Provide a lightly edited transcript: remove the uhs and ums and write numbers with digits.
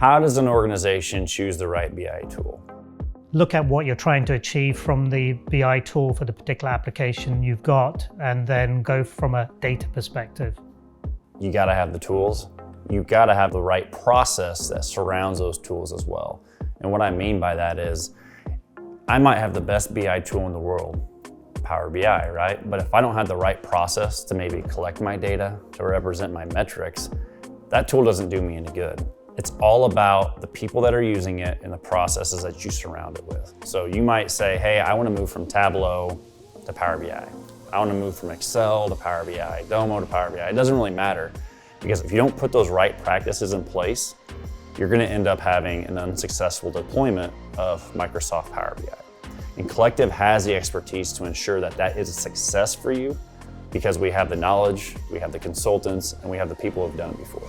How does an organization choose the right BI tool? Look at what you're trying to achieve from the BI tool for the particular application you've got, and then go from a data perspective. You gotta have the tools. You've gotta have the right process that surrounds those tools as well. And what I mean by that is, I might have the best BI tool in the world, Power BI, right? But if I don't have the right process to maybe collect my data, to represent my metrics, that tool doesn't do me any good. It's all about the people that are using it and the processes that you surround it with. So you might say, hey, I want to move from Tableau to Power BI. I want to move from Excel to Power BI, Domo to Power BI. It doesn't really matter, because if you don't put those right practices in place, you're going to end up having an unsuccessful deployment of Microsoft Power BI. And Collectiv has the expertise to ensure that that is a success for you, because we have the knowledge, we have the consultants, and we have the people who have done it before.